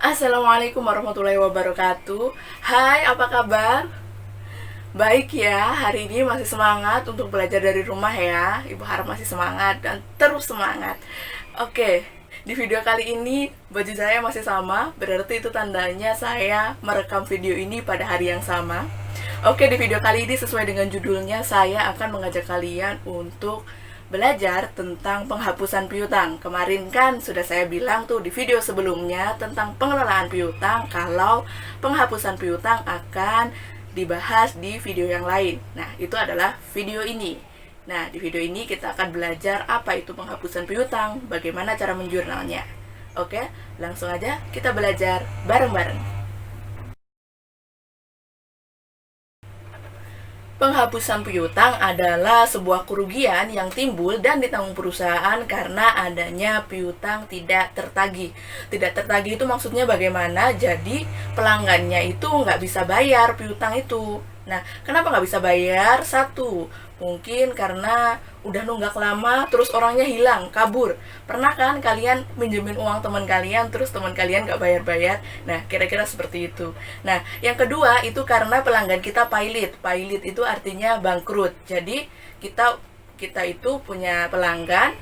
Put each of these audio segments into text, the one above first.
Assalamualaikum warahmatullahi wabarakatuh. Hai, apa kabar? Baik ya, hari ini masih semangat untuk belajar dari rumah ya. Ibu harap masih semangat dan terus semangat. Oke, di video kali ini baju saya masih sama, berarti itu tandanya saya merekam video ini pada hari yang sama. Oke, di video kali ini sesuai dengan judulnya, saya akan mengajak kalian untuk belajar tentang penghapusan piutang. Kemarin kan sudah saya bilang tuh di video sebelumnya tentang pengelolaan piutang, kalau penghapusan piutang akan dibahas di video yang lain. Nah, itu adalah video ini. Nah, di video ini kita akan belajar apa itu penghapusan piutang, bagaimana cara menjurnalnya. Oke, langsung aja kita belajar bareng-bareng. Penghapusan piutang adalah sebuah kerugian yang timbul dan ditanggung perusahaan karena adanya piutang tidak tertagih. Tidak tertagih itu maksudnya bagaimana? Jadi pelanggannya itu nggak bisa bayar piutang itu. Nah, kenapa nggak bisa bayar? Satu, mungkin karena udah nunggak lama, terus orangnya hilang, kabur. Pernah kan kalian minjemin uang teman kalian, terus teman kalian nggak bayar-bayar? Nah, kira-kira seperti itu. Nah, yang kedua itu karena pelanggan kita pailit. Pailit itu artinya bangkrut. Jadi kita kita itu punya pelanggan,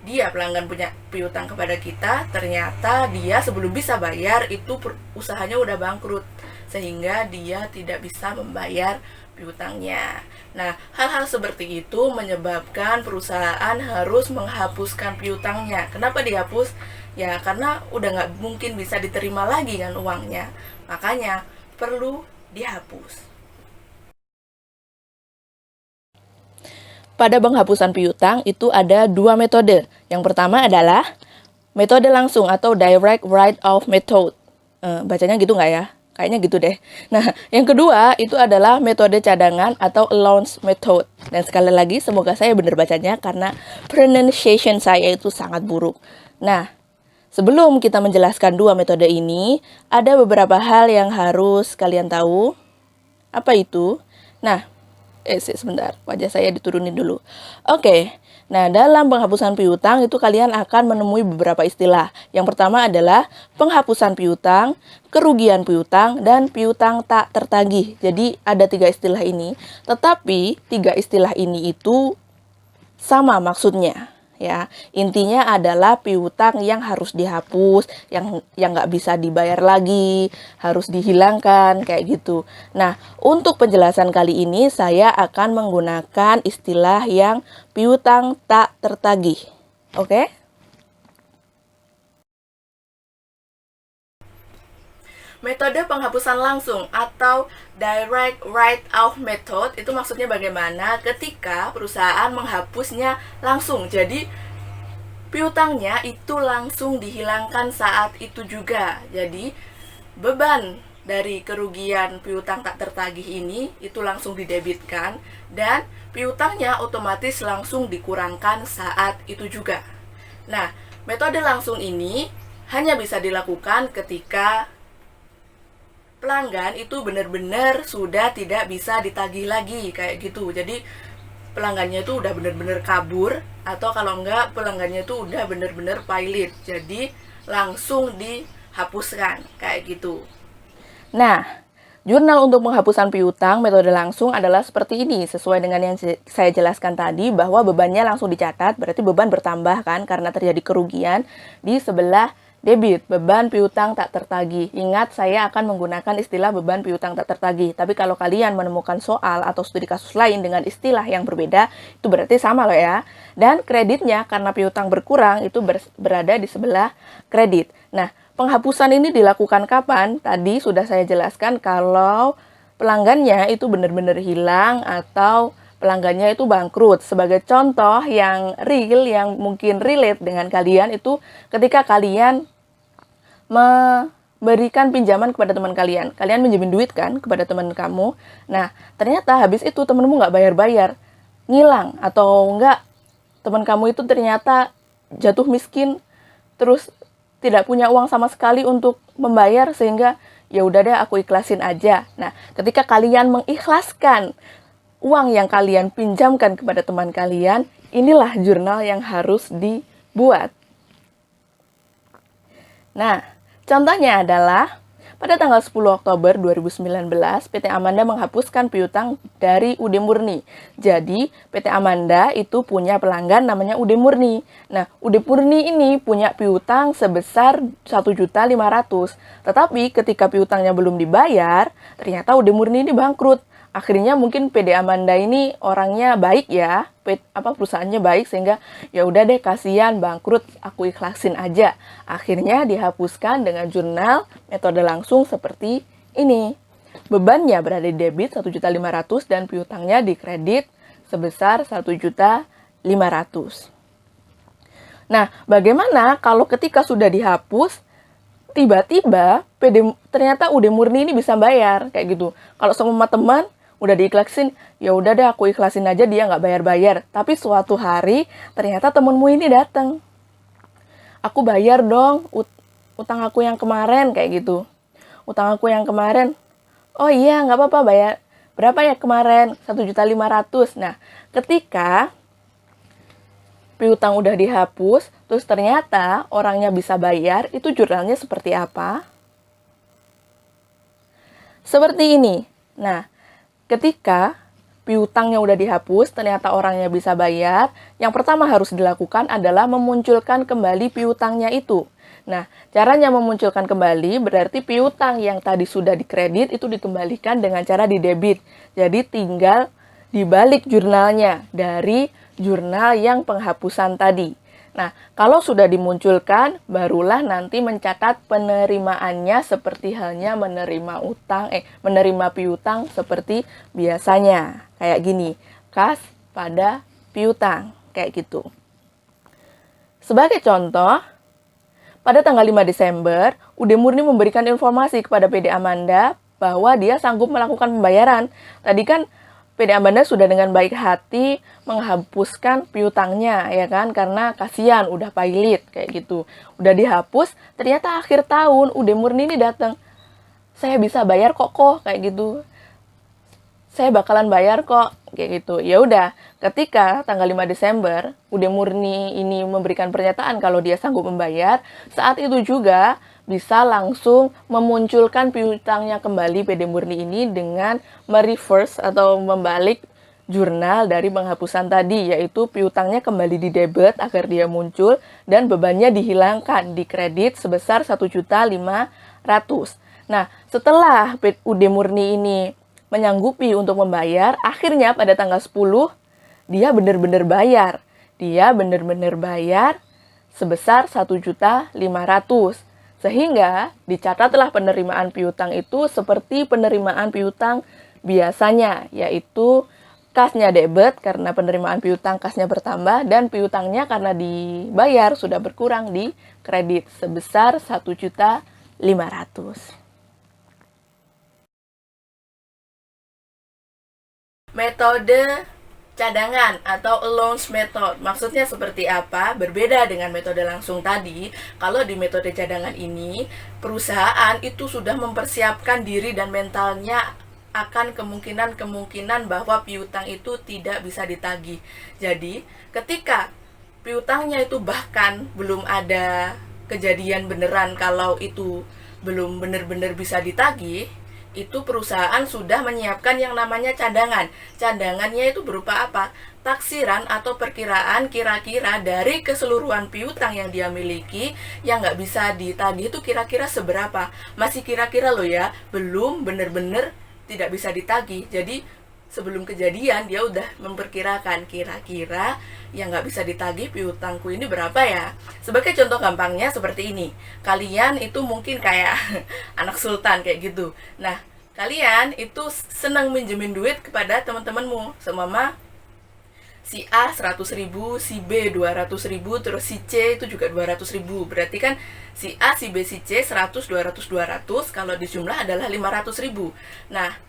dia pelanggan punya piutang kepada kita, ternyata dia sebelum bisa bayar itu usahanya udah bangkrut, sehingga dia tidak bisa membayar piutangnya. Nah, hal-hal seperti itu menyebabkan perusahaan harus menghapuskan piutangnya. Kenapa dihapus? Ya, karena udah nggak mungkin bisa diterima lagi kan uangnya. Makanya perlu dihapus. Pada penghapusan piutang itu ada dua metode. Yang pertama adalah metode langsung atau direct write-off method. Bacanya gitu nggak ya? Kayaknya gitu deh. Nah, yang kedua itu adalah metode cadangan atau allowance method. Dan sekali lagi, semoga saya benar bacanya karena pronunciation saya itu sangat buruk. Nah, sebelum kita menjelaskan dua metode ini, ada beberapa hal yang harus kalian tahu. Apa itu? Nah, sebentar, wajah saya diturunin dulu. Oke, nah dalam penghapusan piutang itu kalian akan menemui beberapa istilah. Yang pertama adalah penghapusan piutang, kerugian piutang, dan piutang tak tertagih. Jadi ada tiga istilah ini, tetapi tiga istilah ini itu sama maksudnya. Ya, intinya adalah piutang yang harus dihapus, yang nggak bisa dibayar lagi, harus dihilangkan kayak gitu. Nah, untuk penjelasan kali ini saya akan menggunakan istilah yang piutang tak tertagih. Oke? Metode penghapusan langsung atau direct write-off method itu maksudnya bagaimana ketika perusahaan menghapusnya langsung. Jadi piutangnya itu langsung dihilangkan saat itu juga. Jadi beban dari kerugian piutang tak tertagih ini itu langsung didebitkan dan piutangnya otomatis langsung dikurangkan saat itu juga. Nah, metode langsung ini hanya bisa dilakukan ketika pelanggan itu benar-benar sudah tidak bisa ditagih lagi kayak gitu. Jadi pelanggannya itu udah benar-benar kabur, atau kalau enggak pelanggannya itu udah benar-benar pailit. Jadi langsung dihapuskan kayak gitu. Nah, jurnal untuk penghapusan piutang metode langsung adalah seperti ini. Sesuai dengan yang saya jelaskan tadi, bahwa bebannya langsung dicatat, berarti beban bertambah kan karena terjadi kerugian di sebelah debit, beban piutang tak tertagih. Ingat, saya akan menggunakan istilah beban piutang tak tertagih. Tapi kalau kalian menemukan soal atau studi kasus lain dengan istilah yang berbeda, itu berarti sama loh ya. Dan kreditnya karena piutang berkurang itu berada di sebelah kredit. Nah, penghapusan ini dilakukan kapan? Tadi sudah saya jelaskan kalau pelanggannya itu benar-benar hilang atau pelanggannya itu bangkrut. Sebagai contoh yang real, yang mungkin relate dengan kalian itu ketika kalian memberikan pinjaman kepada teman kalian. Kalian minjemin duit kan kepada teman kamu. Nah, ternyata habis itu temanmu nggak bayar-bayar, ngilang, atau enggak teman kamu itu ternyata jatuh miskin, terus tidak punya uang sama sekali untuk membayar, sehingga ya udah deh aku ikhlasin aja. Nah, ketika kalian mengikhlaskan uang yang kalian pinjamkan kepada teman kalian, inilah jurnal yang harus dibuat. Nah, Contohnya adalah pada tanggal 10 Oktober 2019, PT Amanda menghapuskan piutang dari UD Murni. Jadi, PT Amanda itu punya pelanggan namanya UD Murni. Nah, UD Murni ini punya piutang sebesar 1.500.000. Tetapi ketika piutangnya belum dibayar, ternyata UD Murni ini bangkrut. Akhirnya mungkin PD Amanda ini orangnya baik ya, perusahaannya baik sehingga ya udah deh kasihan bangkrut, aku ikhlasin aja. Akhirnya dihapuskan dengan jurnal metode langsung seperti ini. Bebannya berada di debit 1.500.000 dan piutangnya di kredit sebesar 1.500.000. Nah, bagaimana kalau ketika sudah dihapus tiba-tiba ternyata UD Murni ini bisa bayar kayak gitu. Kalau sama teman udah diikhlasin, ya udah deh aku ikhlasin aja dia nggak bayar-bayar. Tapi suatu hari ternyata temenmu ini datang. Aku bayar dong utang aku yang kemarin kayak gitu. Utang aku yang kemarin. Oh iya nggak apa-apa bayar. Berapa ya kemarin? 1.500.000. Nah ketika piutang udah dihapus, terus ternyata orangnya bisa bayar, itu jurnalnya seperti apa? Seperti ini. Nah, ketika piutangnya udah dihapus, ternyata orangnya bisa bayar, yang pertama harus dilakukan adalah memunculkan kembali piutangnya itu. Nah, caranya memunculkan kembali berarti piutang yang tadi sudah dikredit itu dikembalikan dengan cara didebit. Jadi tinggal dibalik jurnalnya dari jurnal yang penghapusan tadi. Nah, kalau sudah dimunculkan, barulah nanti mencatat penerimaannya seperti halnya menerima piutang seperti biasanya. Kayak gini, kas pada piutang, kayak gitu. Sebagai contoh, pada tanggal 5 Desember, UD Murni memberikan informasi kepada PD Amanda bahwa dia sanggup melakukan pembayaran. Tadi kan PD Amanda sudah dengan baik hati menghapuskan piutangnya, ya kan? Karena kasihan, udah pailit, kayak gitu. Udah dihapus, ternyata akhir tahun UD Murni ini datang. Saya bisa bayar kok, kayak gitu. Saya bakalan bayar kok, kayak gitu. Ya udah, ketika tanggal 5 Desember, UD Murni ini memberikan pernyataan kalau dia sanggup membayar, saat itu juga bisa langsung memunculkan piutangnya kembali PD Murni ini dengan mereverse atau membalik jurnal dari penghapusan tadi, yaitu piutangnya kembali di debit agar dia muncul dan bebannya dihilangkan di kredit sebesar 1.500.000. Nah, setelah UD Murni ini menyanggupi untuk membayar, akhirnya pada tanggal 10 dia benar-benar bayar. Dia benar-benar bayar sebesar 1.500.000. Sehingga dicatatlah penerimaan piutang itu seperti penerimaan piutang biasanya, yaitu kasnya debit karena penerimaan piutang kasnya bertambah dan piutangnya karena dibayar sudah berkurang di kredit sebesar 1.500.000. Metode cadangan atau allowance method. Maksudnya seperti apa? Berbeda dengan metode langsung tadi. Kalau di metode cadangan ini, perusahaan itu sudah mempersiapkan diri dan mentalnya akan kemungkinan bahwa piutang itu tidak bisa ditagih. Jadi, ketika piutangnya itu bahkan belum ada kejadian beneran kalau itu belum benar-benar bisa ditagih, itu perusahaan sudah menyiapkan yang namanya cadangan. Cadangannya itu berupa apa? Taksiran atau perkiraan kira-kira dari keseluruhan piutang yang dia miliki yang nggak bisa ditagih itu kira-kira seberapa. Masih kira-kira loh ya, belum benar-benar tidak bisa ditagih. Jadi sebelum kejadian dia udah memperkirakan kira-kira yang nggak bisa ditagih piutangku ini berapa ya. Sebagai contoh gampangnya seperti ini, kalian itu mungkin kayak anak sultan kayak gitu. Nah, kalian itu senang minjemin duit kepada teman-temanmu. Semama si A 100.000, si B 200.000, terus si C itu juga 200.000. Berarti kan si A, si B, si C 100, 200, 200 kalau dijumlah adalah 500.000. Nah,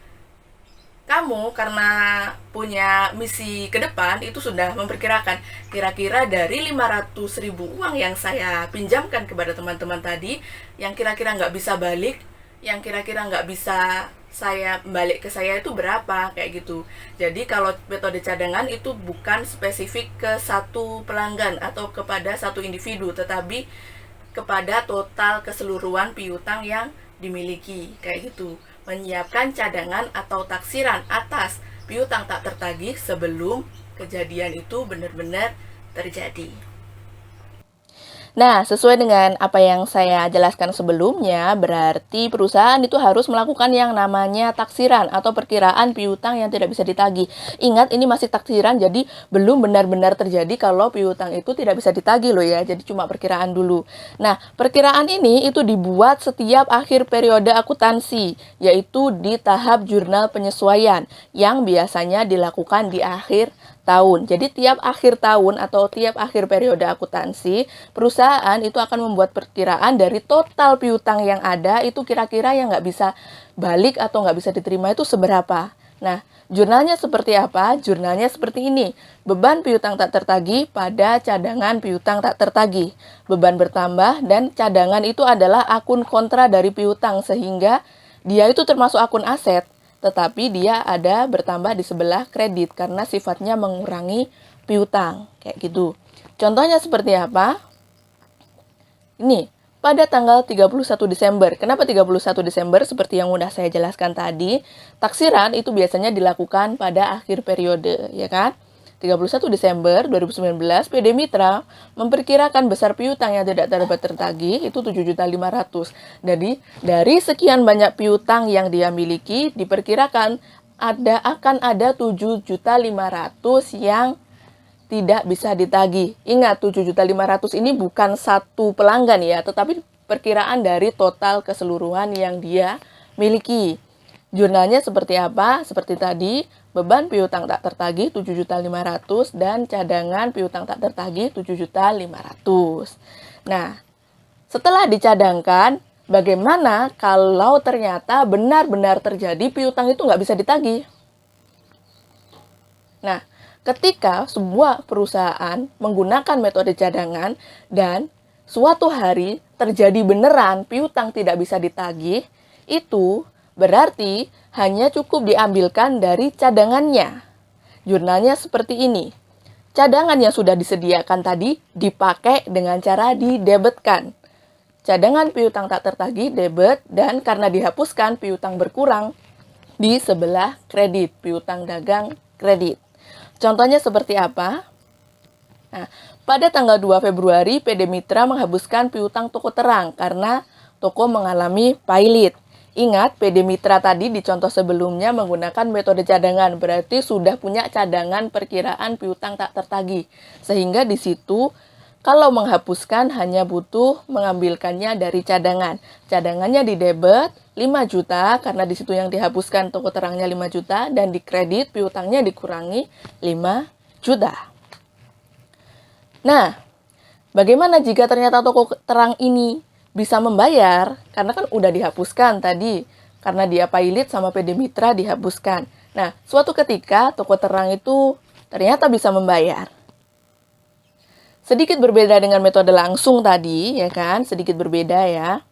kamu karena punya misi ke depan itu sudah memperkirakan kira-kira dari 500.000 uang yang saya pinjamkan kepada teman-teman tadi, yang kira-kira nggak bisa balik, yang kira-kira nggak bisa saya balik ke saya itu berapa, kayak gitu. Jadi kalau metode cadangan itu bukan spesifik ke satu pelanggan atau kepada satu individu, tetapi kepada total keseluruhan piutang yang dimiliki, kayak gitu. Menyiapkan cadangan atau taksiran atas piutang tak tertagih sebelum kejadian itu benar-benar terjadi. Nah, sesuai dengan apa yang saya jelaskan sebelumnya, berarti perusahaan itu harus melakukan yang namanya taksiran atau perkiraan piutang yang tidak bisa ditagih. Ingat, ini masih taksiran, jadi belum benar-benar terjadi kalau piutang itu tidak bisa ditagih loh ya, jadi cuma perkiraan dulu. Nah, perkiraan ini itu dibuat setiap akhir periode akuntansi, yaitu di tahap jurnal penyesuaian, yang biasanya dilakukan di akhir tahun. Jadi tiap akhir tahun atau tiap akhir periode akuntansi, perusahaan itu akan membuat perkiraan dari total piutang yang ada itu kira-kira yang nggak bisa balik atau nggak bisa diterima itu seberapa. Nah, jurnalnya seperti apa? Jurnalnya seperti ini. Beban piutang tak tertagih pada cadangan piutang tak tertagih. Beban bertambah dan cadangan itu adalah akun kontra dari piutang sehingga dia itu termasuk akun aset, tetapi dia ada bertambah di sebelah kredit karena sifatnya mengurangi piutang, kayak gitu. Contohnya seperti apa? Ini, pada tanggal 31 Desember. Kenapa 31 Desember? Seperti yang sudah saya jelaskan tadi, taksiran itu biasanya dilakukan pada akhir periode, ya kan? 31 Desember 2019, PD Mitra memperkirakan besar piutang yang tidak dapat tertagih itu 7.500.000. Jadi, dari sekian banyak piutang yang dia miliki, diperkirakan akan ada 7.500.000 yang tidak bisa ditagih. Ingat, 7.500.000 ini bukan satu pelanggan ya, tetapi perkiraan dari total keseluruhan yang dia miliki. Jurnalnya seperti apa? Seperti tadi, beban piutang tak tertagih 7.500.000 dan cadangan piutang tak tertagih 7.500.000. Nah, setelah dicadangkan, bagaimana kalau ternyata benar-benar terjadi piutang itu nggak bisa ditagih? Nah, ketika sebuah perusahaan menggunakan metode cadangan dan suatu hari terjadi beneran piutang tidak bisa ditagih, itu berarti hanya cukup diambilkan dari cadangannya. Jurnalnya seperti ini. Cadangan yang sudah disediakan tadi dipakai dengan cara didebetkan. Cadangan piutang tak tertagih debet dan karena dihapuskan piutang berkurang di sebelah kredit, piutang dagang kredit. Contohnya seperti apa? Nah, pada tanggal 2 Februari, PD Mitra menghapuskan piutang toko terang karena toko mengalami pailit. Ingat, PD Mitra tadi di contoh sebelumnya menggunakan metode cadangan, berarti sudah punya cadangan perkiraan piutang tak tertagih. Sehingga di situ, kalau menghapuskan hanya butuh mengambilkannya dari cadangan. Cadangannya di debit 5 juta, karena di situ yang dihapuskan toko terangnya 5 juta, dan di kredit piutangnya dikurangi 5 juta. Nah, bagaimana jika ternyata toko terang ini bisa membayar, karena kan udah dihapuskan tadi, karena dia pailit sama PD Mitra dihapuskan. Nah, suatu ketika toko terang itu ternyata bisa membayar. Sedikit berbeda dengan metode langsung tadi, ya kan? Sedikit berbeda ya.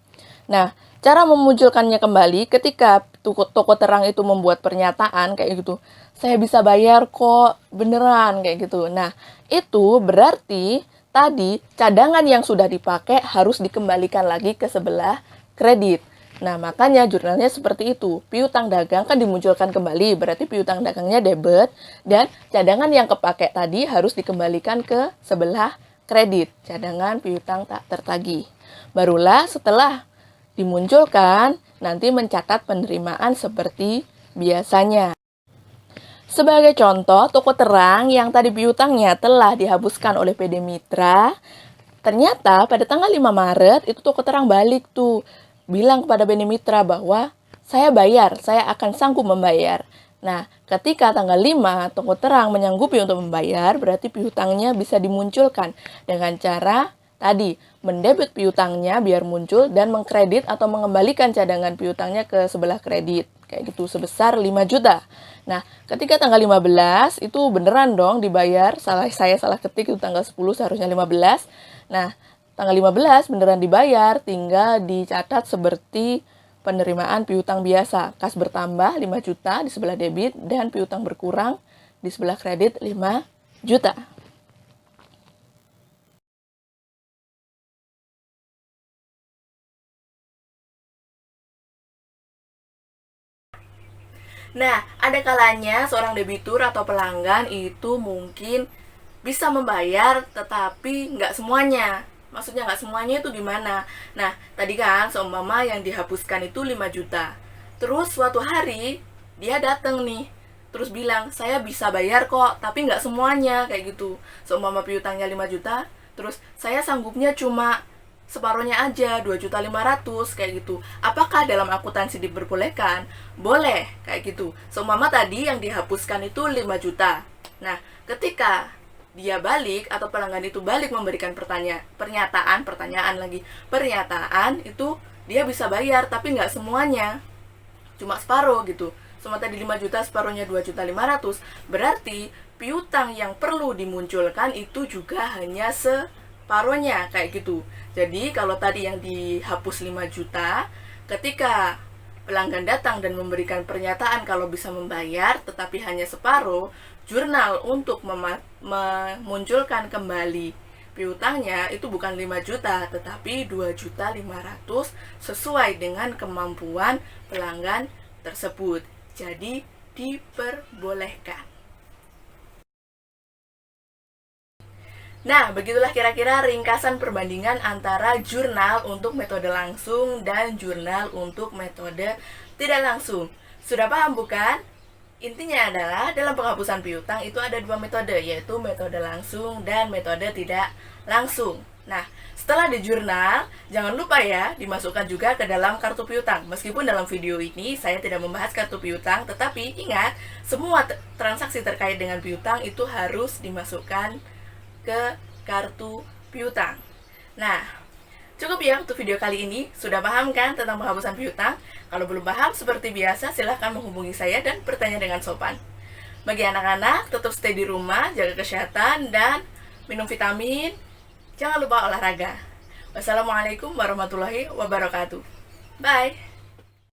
Nah, cara memunculkannya kembali ketika toko terang itu membuat pernyataan kayak gitu, saya bisa bayar kok, beneran kayak gitu. Nah, itu berarti tadi cadangan yang sudah dipakai harus dikembalikan lagi ke sebelah kredit. Nah, makanya jurnalnya seperti itu. Piutang dagang kan dimunculkan kembali, berarti piutang dagangnya debit, dan cadangan yang kepakai tadi harus dikembalikan ke sebelah kredit. Cadangan piutang tak tertagih. Barulah setelah dimunculkan, nanti mencatat penerimaan seperti biasanya. Sebagai contoh, toko terang yang tadi piutangnya telah dihapuskan oleh PD Mitra, ternyata pada tanggal 5 Maret itu toko terang balik tuh, bilang kepada PD Mitra bahwa saya bayar, saya akan sanggup membayar. Nah, ketika tanggal 5 toko terang menyanggupi untuk membayar, berarti piutangnya bisa dimunculkan dengan cara tadi, mendebit piutangnya biar muncul dan mengkredit atau mengembalikan cadangan piutangnya ke sebelah kredit. Kayak gitu, sebesar 5 juta. Nah, ketika tanggal 15, itu beneran dong dibayar. Saya salah ketik, itu tanggal 10, seharusnya 15. Nah, tanggal 15 beneran dibayar, tinggal dicatat seperti penerimaan piutang biasa. Kas bertambah 5 juta di sebelah debit, dan piutang berkurang di sebelah kredit 5 juta. Nah, ada kalanya seorang debitur atau pelanggan itu mungkin bisa membayar, tetapi nggak semuanya. Maksudnya nggak semuanya itu gimana? Nah, tadi kan seumpama yang dihapuskan itu 5 juta. Terus suatu hari dia datang nih, terus bilang, saya bisa bayar kok, tapi nggak semuanya, kayak gitu. Seumpama piutangnya 5 juta, terus saya sanggupnya cuma separuhnya aja, 2.500.000 kayak gitu. Apakah dalam akuntansi diperbolehkan? Boleh, kayak gitu. Seumpama tadi yang dihapuskan itu 5 juta. Nah, ketika dia balik atau pelanggan itu balik memberikan pernyataan itu dia bisa bayar, tapi nggak semuanya, cuma separuh gitu. Semua tadi 5 juta, separuhnya 2.500.000, berarti piutang yang perlu dimunculkan itu juga hanya separuhnya, kayak gitu. Jadi kalau tadi yang dihapus 5 juta, ketika pelanggan datang dan memberikan pernyataan kalau bisa membayar tetapi hanya separuh, jurnal untuk memunculkan kembali piutangnya itu bukan 5 juta tetapi 2.500.000 sesuai dengan kemampuan pelanggan tersebut. Jadi diperbolehkan. Nah, begitulah kira-kira ringkasan perbandingan antara jurnal untuk metode langsung dan jurnal untuk metode tidak langsung. Sudah paham bukan? Intinya adalah dalam penghapusan piutang itu ada dua metode, yaitu metode langsung dan metode tidak langsung. Nah, setelah di jurnal, jangan lupa ya dimasukkan juga ke dalam kartu piutang. Meskipun dalam video ini saya tidak membahas kartu piutang, tetapi ingat, semua transaksi terkait dengan piutang itu harus dimasukkan ke kartu piutang. Nah, cukup ya untuk video kali ini. Sudah paham kan tentang penghapusan piutang? Kalau belum paham, seperti biasa silahkan menghubungi saya dan bertanya dengan sopan. Bagi anak-anak, tetap stay di rumah, jaga kesehatan, dan minum vitamin. Jangan lupa olahraga. Wassalamualaikum warahmatullahi wabarakatuh. Bye.